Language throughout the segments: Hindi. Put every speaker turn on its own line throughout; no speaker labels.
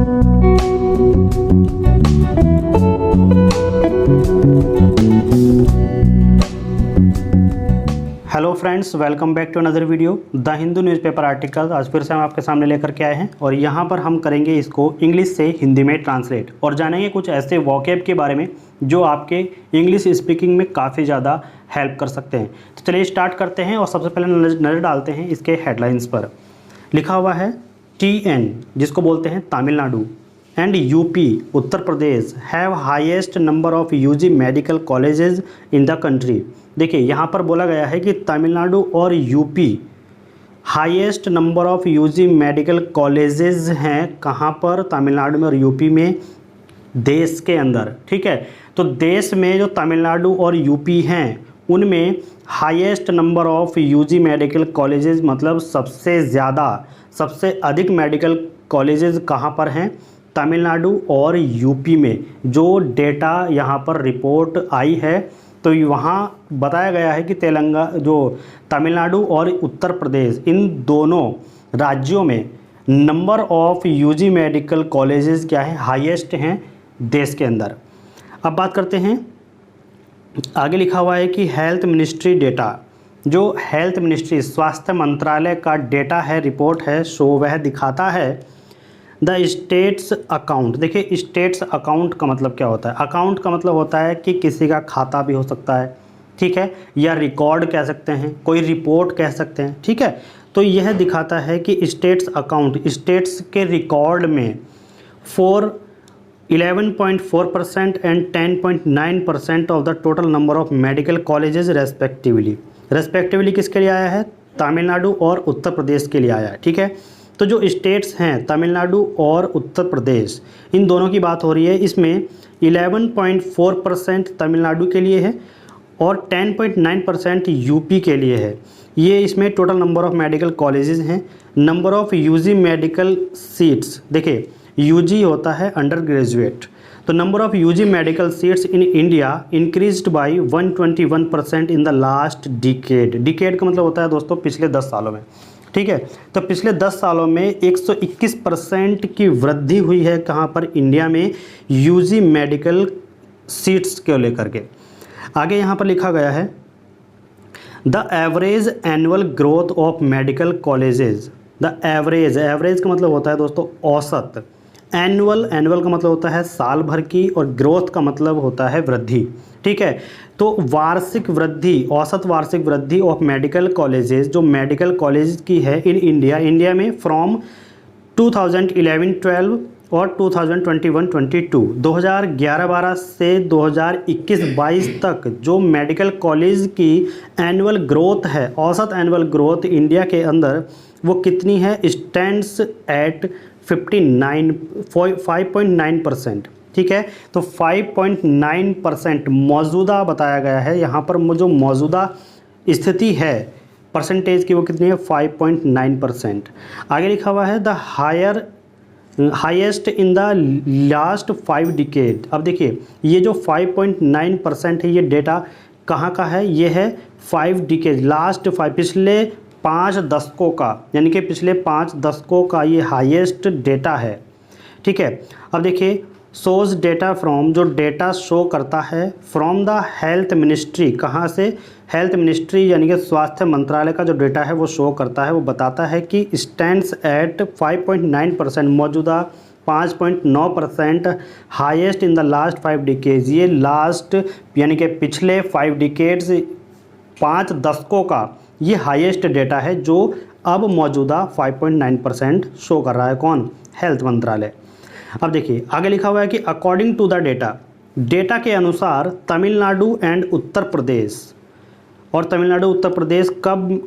Hello friends, welcome back to another video the Hindu newspaper article. आज फिर से हम आपके सामने लेकर के आए हैं और यहाँ पर हम करेंगे इसको इंग्लिश से हिंदी में ट्रांसलेट और जानेंगे कुछ ऐसे वोकैब के बारे में जो आपके इंग्लिश स्पीकिंग में काफ़ी ज़्यादा हेल्प कर सकते हैं। तो चलिए स्टार्ट करते हैं और सबसे पहले नज़र डालते हैं इसके हेडलाइंस पर। लिखा हुआ है TN, जिसको बोलते हैं Tamil Nadu, and UP Uttar Pradesh have highest number of UG medical colleges in the country. देखिए यहाँ पर बोला गया है कि तमिलनाडु और UP highest number of UG medical colleges हैं। कहाँ पर? तमिलनाडु में और यूपी में, देश के अंदर। ठीक है, तो देश में जो तमिलनाडु और यूपी हैं उनमें highest number of UG medical colleges मतलब सबसे अधिक मेडिकल कॉलेजेस कहाँ पर हैं? तमिलनाडु और यूपी में। जो डेटा यहाँ पर रिपोर्ट आई है तो वहाँ बताया गया है कि तमिलनाडु और उत्तर प्रदेश इन दोनों राज्यों में number of UG medical colleges क्या है? हाईएस्ट हैं देश के अंदर। अब बात करते हैं, आगे लिखा हुआ है कि हेल्थ मिनिस्ट्री डेटा, जो हेल्थ मिनिस्ट्री स्वास्थ्य मंत्रालय का डेटा है, रिपोर्ट है, सो वह दिखाता है द स्टेट्स अकाउंट। देखिए स्टेट्स अकाउंट का मतलब क्या होता है? अकाउंट का मतलब होता है कि किसी का खाता भी हो सकता है, ठीक है, या रिकॉर्ड कह सकते हैं, कोई रिपोर्ट कह सकते हैं, ठीक है। तो यह दिखाता है कि स्टेट्स अकाउंट, स्टेट्स के रिकॉर्ड में 11.4% and 10.9% of the total number of medical colleges respectively किसके लिए आया है? तमिलनाडु और उत्तर प्रदेश के लिए आया है, ठीक है। तो जो स्टेट्स हैं तमिलनाडु और उत्तर प्रदेश, इन दोनों की बात हो रही है। इसमें 11.4% तमिलनाडु के लिए है और 10.9% यूपी के लिए है। ये इसमें total number of medical colleges हैं। Number of UG medical seats, देखिए UG होता है अंडर ग्रेजुएट, तो number of UG medical seats in India increased by 121% in the last decade का मतलब होता है दोस्तों पिछले 10 सालों में, ठीक है। तो पिछले 10 सालों में 121% की वृद्धि हुई है। कहाँ पर? इंडिया में UG मेडिकल सीट्स को लेकर के। आगे यहाँ पर लिखा गया है the average annual growth of medical colleges. The average का मतलब होता है दोस्तों औसत। एनुअल का मतलब होता है साल भर की और ग्रोथ का मतलब होता है वृद्धि, ठीक है। तो वार्षिक वृद्धि, औसत वार्षिक वृद्धि ऑफ मेडिकल कॉलेजेस, जो मेडिकल कॉलेज की है इन इंडिया में फ्रॉम 2011-12 और 2021-22, 2011-12 से 2021-22 तक जो मेडिकल कॉलेज की एनुअल ग्रोथ है, औसत एनुअल ग्रोथ इंडिया के अंदर वो कितनी है? स्टैंड्स एट 5.9%, ठीक है। तो 5.9% मौजूदा बताया गया है। यहाँ पर जो मौजूदा स्थिति है परसेंटेज की वो कितनी है? 5.9%। आगे लिखा हुआ है the highest in the last 5 decade. अब देखिए ये जो 5.9% है ये डेटा कहाँ का है? ये है 5 डिकेड, लास्ट 5, पिछले 5 दशकों का, यानी कि पिछले 5 दशकों का ये हाईएस्ट डेटा है, ठीक है। अब देखिए सोज डेटा फ्रॉम, जो डेटा शो करता है फ्रॉम द हेल्थ मिनिस्ट्री। कहाँ से? हेल्थ मिनिस्ट्री यानी कि स्वास्थ्य मंत्रालय का जो डेटा है वो शो करता है, वो बताता है कि स्टैंड्स एट 5.9%, मौजूदा 5.9%, highest in the last 5 decades. ये लास्ट यानी कि पिछले 5 डिकेड्स, 5 दशकों का ये हाईएस्ट डेटा है जो अब मौजूदा 5.9% शो कर रहा है। कौन? हेल्थ मंत्रालय। अब देखिए आगे लिखा हुआ है कि अकॉर्डिंग टू द डेटा के अनुसार तमिलनाडु एंड उत्तर प्रदेश, और तमिलनाडु उत्तर प्रदेश कब?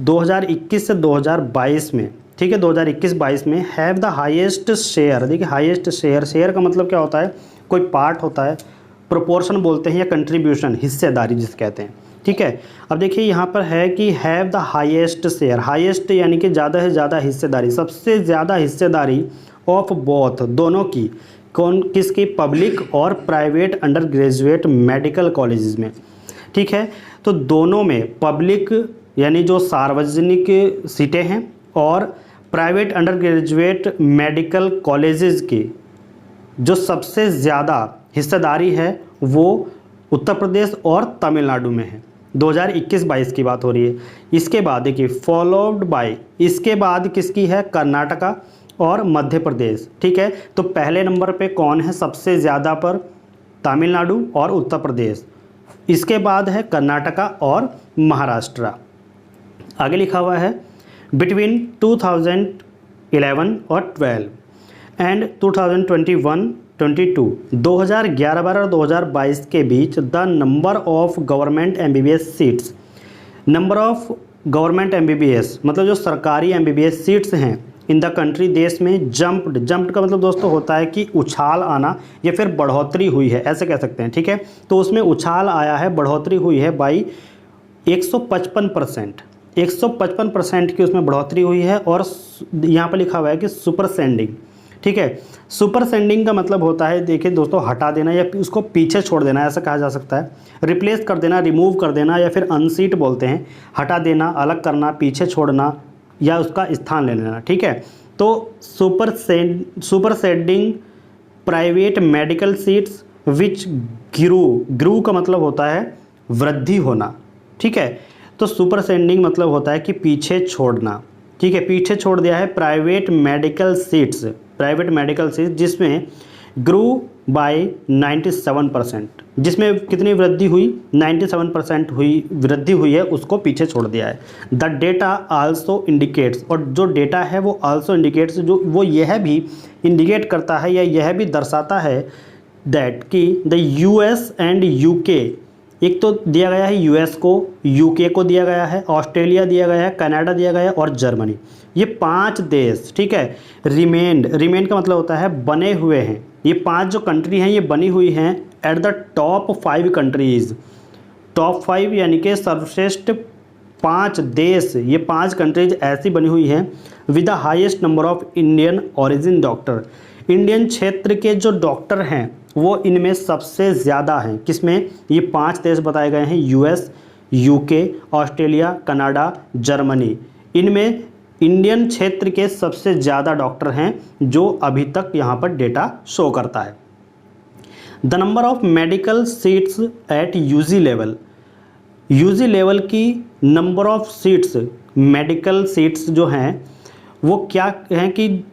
2021 से 2022 में, ठीक है, 2021-22 में हैव द हाईएस्ट शेयर। देखिए हाईएस्ट शेयर का मतलब क्या होता है? कोई पार्ट होता है, प्रोपोर्शन बोलते हैं या कंट्रीब्यूशन, हिस्सेदारी जिसे कहते हैं, ठीक है। अब देखिए यहाँ पर है कि have the highest share, highest यानी कि ज़्यादा से ज़्यादा हिस्सेदारी, सबसे ज़्यादा हिस्सेदारी ऑफ बोथ, दोनों की, किसकी? पब्लिक और private under graduate medical colleges में, ठीक है। तो दोनों में पब्लिक यानी जो सार्वजनिक सीटें हैं और private under graduate medical colleges की जो सबसे ज़्यादा हिस्सेदारी है वो उत्तर प्रदेश और तमिलनाडु में है। 2021-22 की बात हो रही है। इसके बाद देखिए फॉलोड बाय, इसके बाद किसकी है, कर्नाटका और मध्य प्रदेश। ठीक है, तो पहले नंबर पे कौन है सबसे ज़्यादा पर, तमिलनाडु और उत्तर प्रदेश। इसके बाद है कर्नाटका और महाराष्ट्र। आगे लिखा हुआ है बिटवीन 2011 और 12 एंड 2021-22 2011-12 और 2022 के बीच the number of government MBBS seats, number of government MBBS मतलब जो सरकारी MBBS सीट्स हैं इन द कंट्री, देश में जंप्ड का मतलब दोस्तों होता है कि उछाल आना या फिर बढ़ोतरी हुई है, ऐसे कह सकते हैं। ठीक है, तो उसमें उछाल आया है, बढ़ोतरी हुई है बाई 155%, 155% की उसमें बढ़ोतरी हुई है। और यहाँ पर लिखा हुआ है कि सुपर सेंडिंग। ठीक है, सुपर सेंडिंग का मतलब होता है, देखिए दोस्तों, हटा देना या उसको पीछे छोड़ देना, ऐसा कहा जा सकता है। रिप्लेस कर देना, रिमूव कर देना या फिर अनसीट बोलते हैं, हटा देना, अलग करना, पीछे छोड़ना या उसका स्थान ले लेना। ठीक है, तो super sending private medical seats which grew का मतलब होता है वृद्धि होना। ठीक है, तो सुपर सेंडिंग मतलब होता है कि पीछे छोड़ना। ठीक है, पीछे छोड़ दिया है प्राइवेट मेडिकल सीट्स जिसमें ग्रू बाय 97%, जिसमें कितनी वृद्धि हुई, 97% वृद्धि हुई है, उसको पीछे छोड़ दिया है। द डेटा आल्सो इंडिकेट्स, और जो डेटा है वो आल्सो इंडिकेट्स, जो वो यह भी इंडिकेट करता है या यह भी दर्शाता है दैट कि द US एंड UK, एक तो दिया गया है US को, UK को दिया गया है, ऑस्ट्रेलिया दिया गया है, कनाडा दिया गया है और जर्मनी, ये 5 देश। ठीक है, रिमेंड का मतलब होता है बने हुए हैं। ये 5 जो कंट्री हैं ये बनी हुई हैं at the top 5 countries, top 5 यानी कि सर्वश्रेष्ठ 5 देश, ये 5 कंट्रीज ऐसी बनी हुई हैं with the highest number of Indian origin doctor. Indian क्षेत्र के जो डॉक्टर हैं वो इनमें सबसे ज़्यादा हैं। किसमें, ये 5 देश बताए गए हैं, US, UK, Australia, Canada, Germany, इनमें इंडियन क्षेत्र के सबसे ज़्यादा डॉक्टर हैं जो अभी तक यहाँ पर डेटा शो करता है। The number of medical seats at UG level की number of seats, medical seats जो हैं वो क्या हैं कि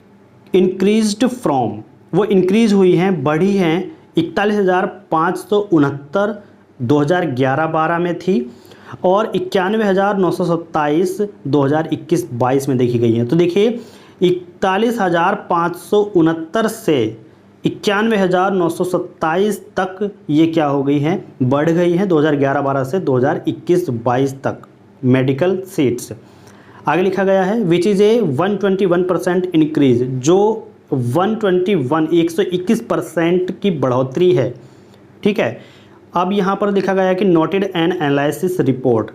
इंक्रीज्ड फ्रॉम, वो इंक्रीज हुई हैं, बढ़ी हैं 41,569 2011-12 में थी और 91,927 2021-22 में देखी गई हैं। तो देखिए 41,569 से 91,927 तक ये क्या हो गई हैं, बढ़ गई हैं 2011-12 से 2021-22 तक मेडिकल सीट्स। आगे लिखा गया है विच इज़ ए 121% इंक्रीज, जो 121% की बढ़ोतरी है। ठीक है, अब यहाँ पर लिखा गया है कि नोटेड एन एनालिसिस रिपोर्ट,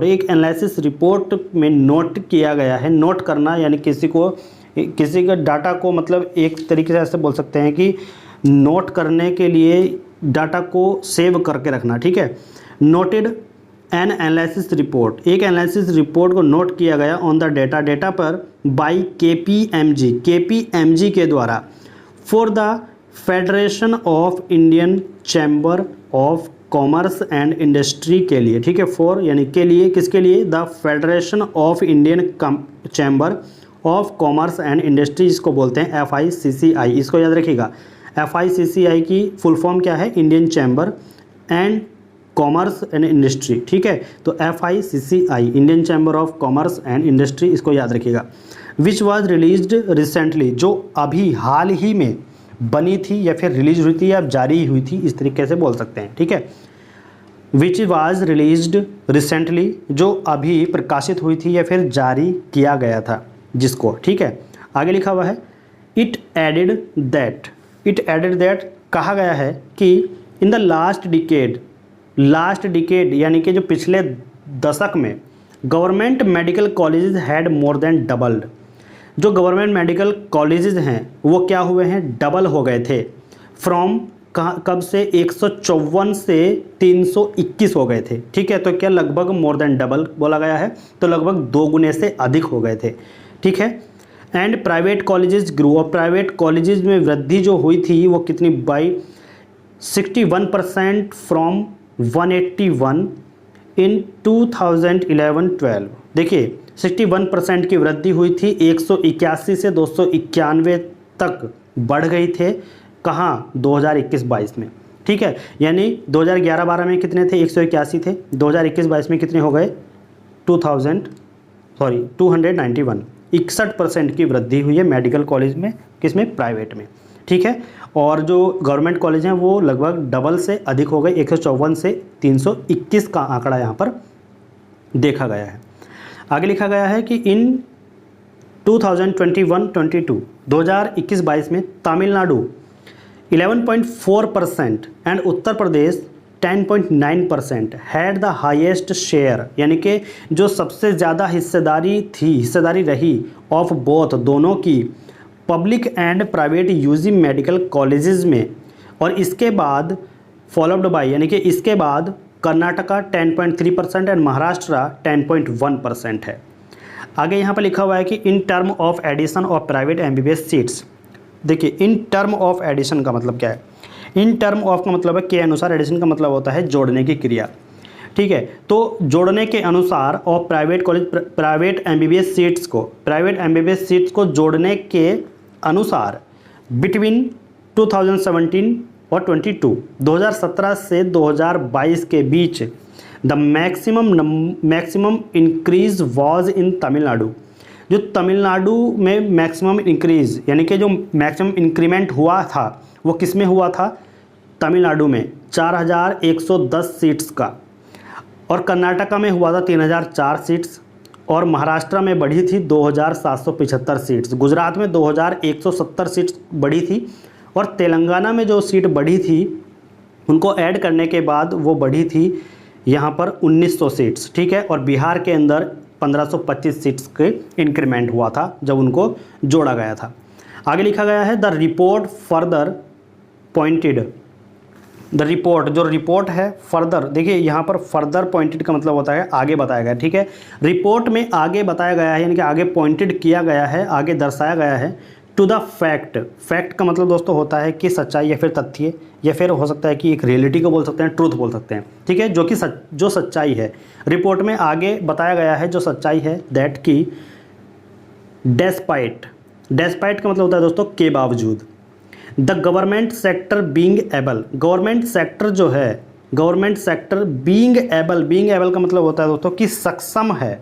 एक एनालिसिस रिपोर्ट में नोट किया गया है। नोट करना यानी किसी का डाटा को, मतलब एक तरीके से ऐसे बोल सकते हैं कि नोट करने के लिए डाटा को सेव करके रखना। ठीक है, नोटेड एन एनालिसिस रिपोर्ट, एक एनालिसिस रिपोर्ट को नोट किया गया ऑन द डेटा पर बाय KPMG के द्वारा for the federation of Indian chamber of commerce and industry के लिए। ठीक है, फॉर यानी के लिए, किसके लिए, the federation of Indian chamber of commerce and industry, जिसको बोलते हैं FICCI, इसको याद रखिएगा। FICCI की फुल फॉर्म क्या है, Indian chamber and commerce and industry. ठीक है, तो FICCI Indian chamber of commerce and industry, इसको याद रखिएगा। विच वाज रिलीज्ड रिसेंटली, जो अभी हाल ही में बनी थी या फिर रिलीज हुई थी या जारी हुई थी, इस तरीके से बोल सकते हैं। ठीक है, विच वाज रिलीज्ड रिसेंटली, जो अभी प्रकाशित हुई थी या फिर जारी किया गया था जिसको। ठीक है, आगे लिखा हुआ है इट एडेड दैट, कहा गया है कि इन द लास्ट डिकेड यानी कि जो पिछले दशक में government medical colleges had more than doubled, जो गवर्नमेंट मेडिकल कॉलेजेस हैं वो क्या हुए हैं, डबल हो गए थे। फ्रॉम कब से 154 से 321 हो गए थे। ठीक है, तो क्या लगभग मोर देन डबल बोला गया है, तो लगभग 2 गुने से अधिक हो गए थे। ठीक है, एंड प्राइवेट कॉलेजेस ग्रू, और प्राइवेट कॉलेजेस में वृद्धि जो हुई थी वो कितनी, बाई 61% फ्रॉम 181 इन 2011-12। देखिए 61% की वृद्धि हुई थी, 181 से 291 तक बढ़ गई थे। कहाँ, 2021-22 में। ठीक है, यानी 2011-12 में कितने थे, 181 थे, 2021-22 में कितने हो गए, 291। 61% की वृद्धि हुई है मेडिकल कॉलेज में, किसमें, प्राइवेट में। ठीक है, और जो गवर्नमेंट कॉलेज हैं वो लगभग डबल से अधिक हो गए, 154 से 321 का आंकड़ा यहाँ पर देखा गया है। आगे लिखा गया है कि इन 2021-22 2021-22 में Tamil Nadu 11.4% and Uttar Pradesh 10.9% had the highest share, यानी कि जो सबसे ज़्यादा हिस्सेदारी रही ऑफ बोथ, दोनों की, public and private UG medical colleges में। और इसके बाद फॉलोड बाय, यानी कि इसके बाद कर्नाटका 10.3% एंड महाराष्ट्र 10.1% है। आगे यहाँ पर लिखा हुआ है कि in term of addition of private MBBS seats. देखिए इन टर्म ऑफ एडिशन का मतलब क्या है, इन टर्म ऑफ का मतलब है के अनुसार, एडिशन का मतलब होता है जोड़ने की क्रिया। ठीक है, तो जोड़ने के अनुसार और प्राइवेट एमबीबीएस सीट्स को जोड़ने के अनुसार बिटवीन 2017 और 2017 से 2022 के बीच the maximum increase was in Tamil Nadu. जो तमिलनाडु में मैक्सिमम इंक्रीज, यानी कि जो मैक्सिमम इंक्रीमेंट हुआ था वो किस में हुआ था, तमिलनाडु में 4110 सीट्स का, और कर्नाटका में हुआ था 3004 सीट्स, और महाराष्ट्र में बढ़ी थी 2775 सीट्स, गुजरात में 2170 सीट्स बढ़ी थी, और तेलंगाना में जो सीट बढ़ी थी उनको ऐड करने के बाद वो बढ़ी थी यहाँ पर 1900 सीट्स। ठीक है, और बिहार के अंदर 1525 सीट्स के इंक्रीमेंट हुआ था जब उनको जोड़ा गया था। आगे लिखा गया है the report further pointed, the report, जो रिपोर्ट है फर्दर, देखिए यहाँ पर फर्दर पॉइंटेड का मतलब होता है आगे बताया गया। ठीक है, रिपोर्ट में आगे बताया गया है, यानी कि आगे पॉइंटेड किया गया है, आगे दर्शाया गया है टू द फैक्ट। फैक्ट का मतलब दोस्तों होता है कि सच्चाई या फिर तथ्य, या फिर हो सकता है कि एक रियलिटी को बोल सकते हैं, ट्रूथ बोल सकते हैं। ठीक है, जो कि जो सच्चाई है, रिपोर्ट में आगे बताया गया है जो सच्चाई है, दैट की डेस्पाइट का मतलब होता है दोस्तों के बावजूद, the government sector being able, government sector जो है, गवर्नमेंट सेक्टर बीइंग एबल का मतलब होता है दोस्तों कि सक्षम है।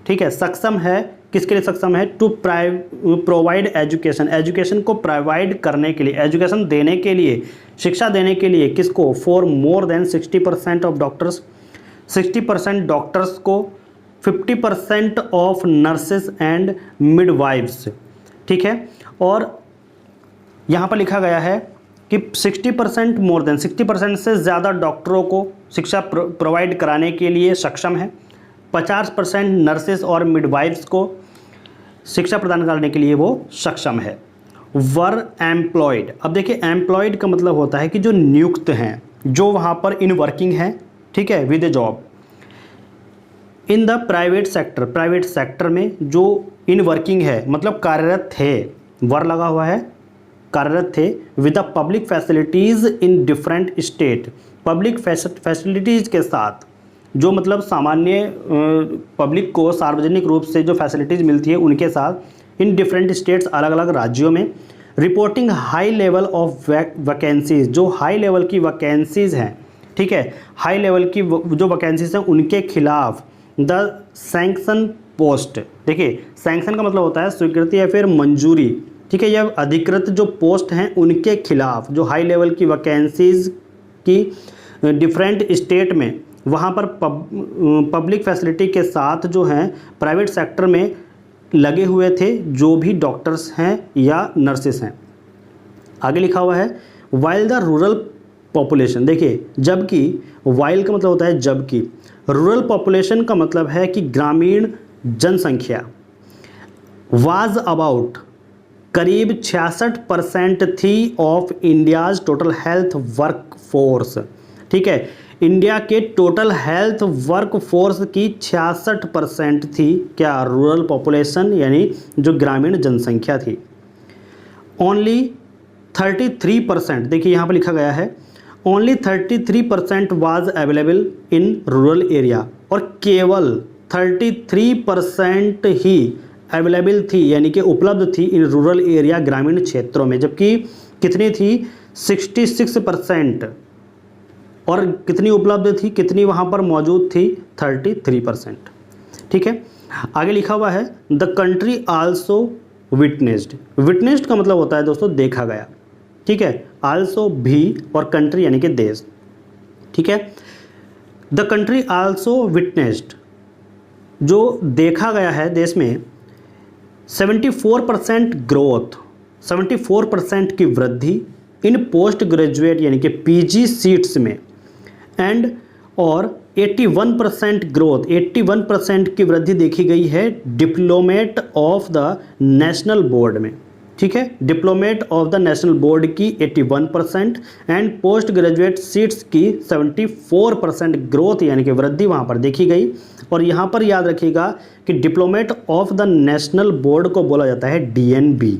ठीक है, सक्षम है, किसके लिए सक्षम है, टू प्रोवाइड एजुकेशन को प्रोवाइड करने के लिए, एजुकेशन देने के लिए, शिक्षा देने के लिए, किसको, for more than 60% of doctors, 60% doctors को, 50% ऑफ नर्सेस एंड मिडवाइफ्स। ठीक है, और यहाँ पर लिखा गया है कि 60% मोर देन 60% से ज़्यादा डॉक्टरों को शिक्षा प्रोवाइड कराने के लिए सक्षम है, 50% नर्सेस और मिडवाइफ्स को शिक्षा प्रदान करने के लिए वो सक्षम है। वर एम्प्लॉयड, अब देखिए एम्प्लॉयड का मतलब होता है कि जो नियुक्त हैं, जो वहाँ पर इन वर्किंग हैं, ठीक है, with A job, in the private sector में जो इन वर्किंग है, मतलब कार्यरत थे, वर लगा हुआ है, कार्यरत थे, with the public facilities in different state, public facilities के साथ, जो मतलब सामान्य पब्लिक को सार्वजनिक रूप से जो फैसिलिटीज़ मिलती है उनके साथ, इन डिफरेंट स्टेट्स, अलग अलग राज्यों में, reporting high level of vacancies, जो हाई लेवल की वैकेंसीज़ हैं, ठीक है, हाई लेवल की जो वैकेंसीज हैं उनके खिलाफ द सैंक्शन पोस्ट। देखिए सैंक्शन का मतलब होता है स्वीकृति या फिर मंजूरी। ठीक है, यह अधिकृत जो पोस्ट हैं उनके खिलाफ, जो हाई लेवल की वैकेंसीज की डिफरेंट स्टेट में, वहाँ पर पब्लिक फैसिलिटी के साथ जो हैं प्राइवेट सेक्टर में लगे हुए थे जो भी डॉक्टर्स हैं या नर्सेस हैं। आगे लिखा हुआ है वाइल द रूरल पॉपुलेशन, देखिए जबकि, वाइल का मतलब होता है जबकि, रूरल पॉपुलेशन का मतलब है कि ग्रामीण जनसंख्या, वाज अबाउट करीब 66% थी of India's total health work force. ठीक है, इंडिया के टोटल हेल्थ वर्क फोर्स की 66% थी क्या, रूरल पॉपुलेशन यानी जो ग्रामीण जनसंख्या थी। ओनली 33%, देखिए यहाँ पर लिखा गया है only 33% was available in rural area, और केवल 33% ही अवेलेबल थी यानी कि उपलब्ध थी इन रूरल एरिया, ग्रामीण क्षेत्रों में, जबकि कितनी थी 66%, और कितनी उपलब्ध थी, कितनी वहाँ पर मौजूद थी 33%। ठीक है, आगे लिखा हुआ है the country also witnessed. Witnessed का मतलब होता है दोस्तों देखा गया। ठीक है, आल्सो भी और कंट्री यानी कि देश। ठीक है, द कंट्री आल्सो विटनेस्ड, जो देखा गया है देश में 74% ग्रोथ, 74% की वृद्धि इन पोस्ट ग्रेजुएट यानी कि पीजी सीट्स में, एंड और 81% ग्रोथ, 81% की वृद्धि देखी गई है diplomat of the national board में। ठीक है, diplomat of the national board की 81% एंड पोस्ट ग्रेजुएट सीट्स की 74% ग्रोथ यानी कि वृद्धि वहाँ पर देखी गई। और यहाँ पर याद रखिएगा कि diplomat of the national board को बोला जाता है डीएनबी।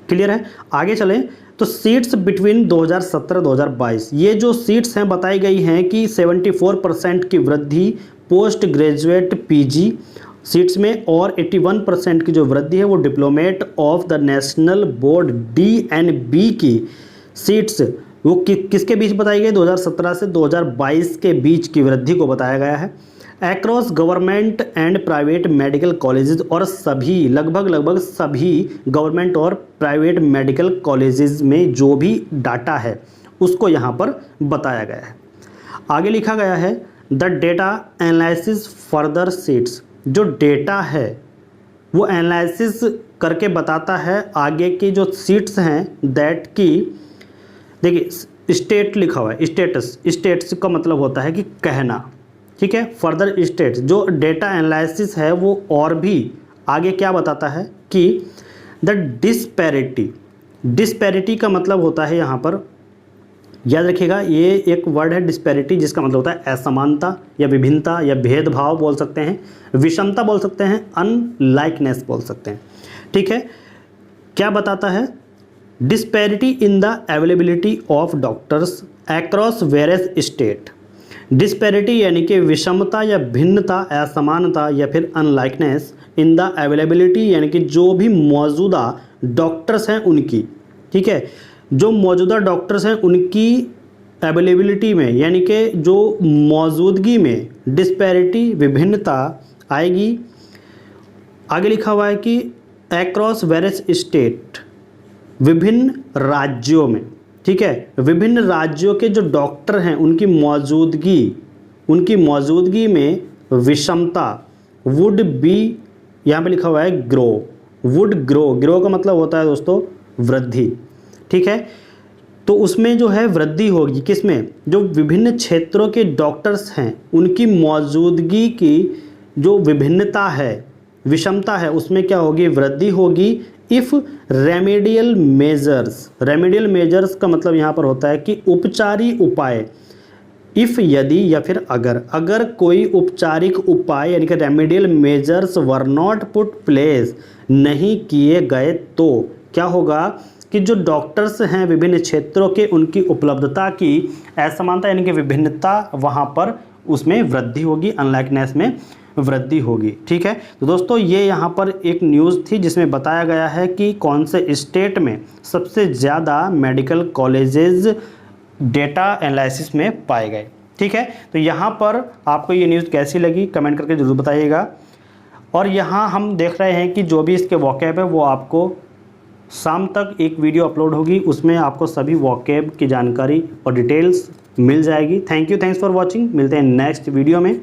क्लियर है, आगे चलें तो सीट्स बिटवीन 2017-2022, ये जो सीट्स हैं बताई गई हैं कि 74% की वृद्धि पोस्ट ग्रेजुएट पीजी सीट्स में, और 81% की जो वृद्धि है वो diplomat of the national board DNB की सीट्स, वो किसके बीच बताई गई, 2017 से 2022 के बीच की वृद्धि को बताया गया है। Across government and private medical colleges, और सभी लगभग सभी गवर्नमेंट और प्राइवेट मेडिकल कॉलेजेस में जो भी डाटा है उसको यहाँ पर बताया गया है। आगे लिखा गया है the data analysis further seats, जो डेटा है वो एनालिसिस करके बताता है आगे की जो सीट्स हैं दैट की, देखिए स्टेट लिखा हुआ है, स्टेट्स का मतलब होता है कि कहना। ठीक है, फर्दर स्टेट्स, जो डेटा एनालिसिस है वो और भी आगे क्या बताता है कि द डिस्पैरिटी का मतलब होता है यहाँ पर, याद रखिएगा ये एक वर्ड है डिस्पैरिटी, जिसका मतलब होता है असमानता या विभिन्नता या भेदभाव बोल सकते हैं, विषमता बोल सकते हैं, अनलाइकनेस बोल सकते हैं। ठीक है, क्या बताता है, disparity in the availability of doctors across various state. Disparity यानी कि विषमता या भिन्नता, असमानता या फिर अनलाइकनेस इन द अवेलेबिलिटी यानी कि जो भी मौजूदा डॉक्टर्स हैं उनकी, ठीक है, जो मौजूदा डॉक्टर्स हैं उनकी अवेलेबिलिटी में यानी कि जो मौजूदगी में डिस्पैरिटी विभिन्नता आएगी। आगे लिखा हुआ है कि अक्रॉस वेरियस स्टेट, विभिन्न राज्यों में, ठीक है, विभिन्न राज्यों के जो डॉक्टर हैं उनकी मौजूदगी में विषमता वुड बी, यहाँ पे लिखा हुआ है वुड ग्रो का मतलब होता है दोस्तों वृद्धि। ठीक है, तो उसमें जो है वृद्धि होगी, किसमें, जो विभिन्न क्षेत्रों के डॉक्टर्स हैं उनकी मौजूदगी की जो विभिन्नता है, विषमता है, उसमें क्या होगी, वृद्धि होगी। इफ़ रेमेडियल मेजर्स का मतलब यहाँ पर होता है कि उपचारी उपाय, इफ़ यदि या फिर अगर कोई उपचारिक उपाय यानी कि remedial measures were not put place नहीं किए गए तो क्या होगा कि जो डॉक्टर्स हैं विभिन्न क्षेत्रों के उनकी उपलब्धता की असमानता यानी कि विभिन्नता वहाँ पर उसमें वृद्धि होगी, अनलाइकनेस में वृद्धि होगी। ठीक है, तो दोस्तों ये यहाँ पर एक न्यूज़ थी जिसमें बताया गया है कि कौन से स्टेट में सबसे ज़्यादा मेडिकल कॉलेजेस डेटा एनालिसिस में पाए गए। ठीक है, तो यहाँ पर आपको ये न्यूज़ कैसी लगी कमेंट करके ज़रूर बताइएगा। और यहाँ हम देख रहे हैं कि जो भी इसके वोकैब है वो आपको शाम तक एक वीडियो अपलोड होगी, उसमें आपको सभी वोकैब की जानकारी और डिटेल्स मिल जाएगी। थैंक्स फॉर वॉचिंग, मिलते हैं नेक्स्ट वीडियो में।